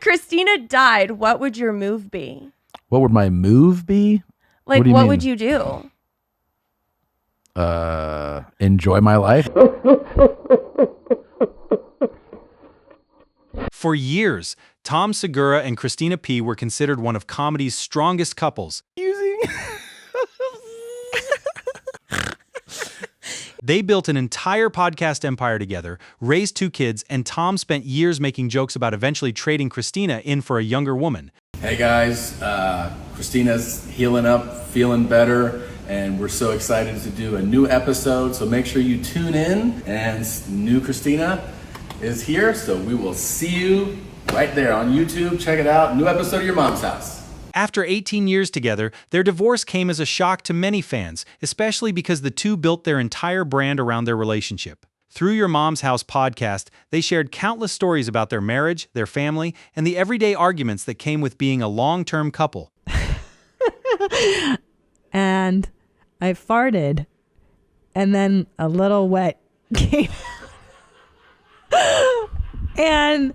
Christina died, what would your move be? What would my move be? Like, what would you do? Enjoy my life. For years, Tom Segura and Christina P were considered one of comedy's strongest couples. They built an entire podcast empire together, raised 2 kids, and Tom spent years making jokes about eventually trading Christina in for a younger woman. Hey guys, Christina's healing up, feeling better, and we're so excited to do a new episode, so make sure you tune in, and new Christina is here, so we will see you right there on YouTube. Check it out, new episode of Your Mom's House. After 18 years together, their divorce came as a shock to many fans, especially because the two built their entire brand around their relationship. Through Your Mom's House podcast, they shared countless stories about their marriage, their family, and the everyday arguments that came with being a long-term couple. And I farted, and then a little wet came and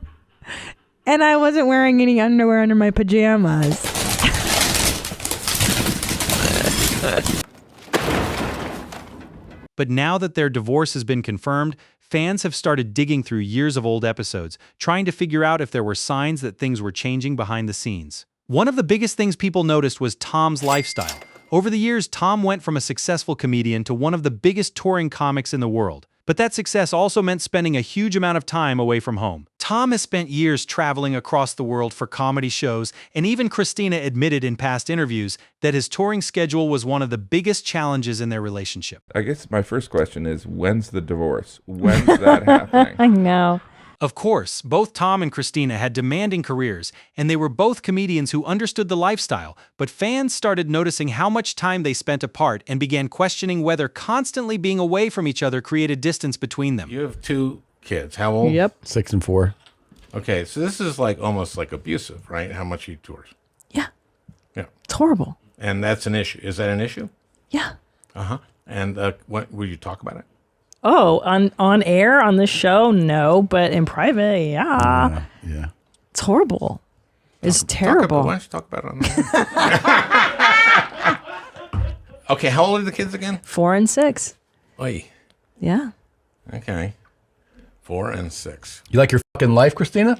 I wasn't wearing any underwear under my pajamas. But now that their divorce has been confirmed, fans have started digging through years of old episodes, trying to figure out if there were signs that things were changing behind the scenes. One of the biggest things people noticed was Tom's lifestyle. Over the years, Tom went from a successful comedian to one of the biggest touring comics in the world. But that success also meant spending a huge amount of time away from home. Tom has spent years traveling across the world for comedy shows, and even Christina admitted in past interviews that his touring schedule was one of the biggest challenges in their relationship. I guess my first question is, when's the divorce? When's that happening? I know. Of course, both Tom and Christina had demanding careers, and they were both comedians who understood the lifestyle, but fans started noticing how much time they spent apart and began questioning whether constantly being away from each other created distance between them. You have 2 kids. How old? Yep. 6 and 4. Okay, so this is like almost like abusive, right? How much he tours. Yeah. Yeah. It's horrible. And that's an issue. Is that an issue? Yeah. Uh-huh. And what will you talk about it? Oh, on air on this show? No, but in private, yeah. Yeah. It's horrible. It's terrible. Why don't you talk about it on the Okay, how old are the kids again? 4 and 6. Oy. Yeah. Okay. 4 and 6. You like your fucking life, Christina?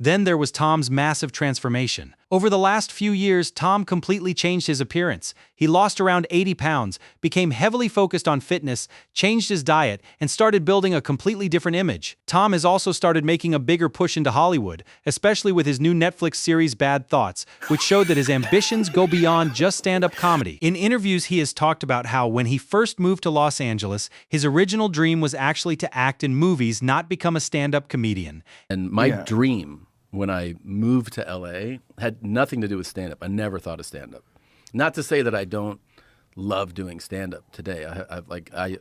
Then there was Tom's massive transformation. Over the last few years, Tom completely changed his appearance. He lost around 80 pounds, became heavily focused on fitness, changed his diet, and started building a completely different image. Tom has also started making a bigger push into Hollywood, especially with his new Netflix series Bad Thoughts, which showed that his ambitions go beyond just stand-up comedy. In interviews, he has talked about how when he first moved to Los Angeles, his original dream was actually to act in movies, not become a stand-up comedian. And my dream when I moved to LA had nothing to do with stand-up. I never thought of stand-up. Not to say that I don't love doing stand-up today.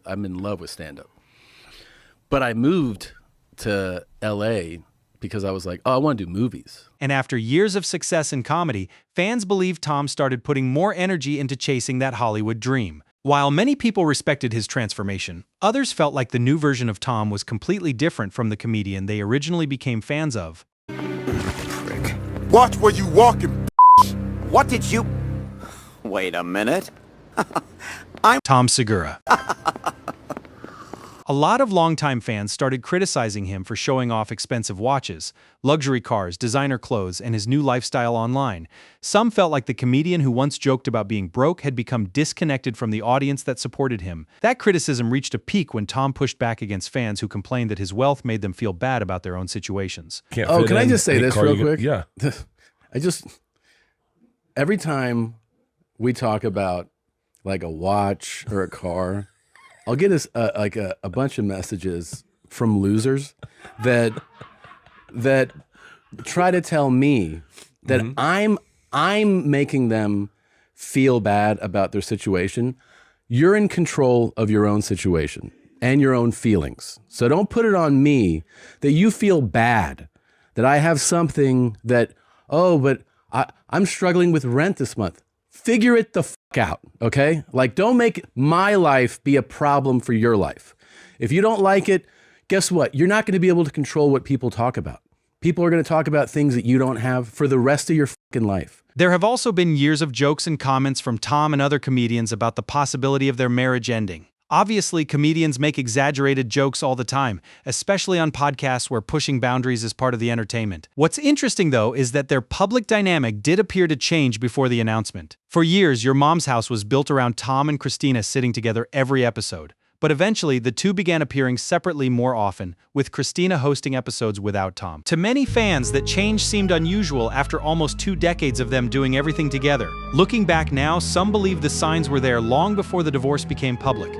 I'm in love with stand-up. But I moved to LA because I was like, oh, I want to do movies. And after years of success in comedy, fans believe Tom started putting more energy into chasing that Hollywood dream. While many people respected his transformation, others felt like the new version of Tom was completely different from the comedian they originally became fans of. Watch where you walking. What did you... Wait a minute. Tom Segura. A lot of longtime fans started criticizing him for showing off expensive watches, luxury cars, designer clothes, and his new lifestyle online. Some felt like the comedian who once joked about being broke had become disconnected from the audience that supported him. That criticism reached a peak when Tom pushed back against fans who complained that his wealth made them feel bad about their own situations. Can I just say this real quick? Yeah. Every time we talk about like a watch or a car, I'll get a bunch of messages from losers that try to tell me that I'm making them feel bad about their situation. You're in control of your own situation and your own feelings. So don't put it on me that you feel bad that I have something that, but I'm struggling with rent this month. Figure it the fuck out, okay? Like, don't make my life be a problem for your life. If you don't like it, guess what? You're not going to be able to control what people talk about. People are going to talk about things that you don't have for the rest of your fucking life. There have also been years of jokes and comments from Tom and other comedians about the possibility of their marriage ending. Obviously, comedians make exaggerated jokes all the time, especially on podcasts where pushing boundaries is part of the entertainment. What's interesting, though, is that their public dynamic did appear to change before the announcement. For years, Your Mom's House was built around Tom and Christina sitting together every episode. But eventually, the two began appearing separately more often, with Christina hosting episodes without Tom. To many fans, that change seemed unusual after almost 2 decades of them doing everything together. Looking back now, some believe the signs were there long before the divorce became public.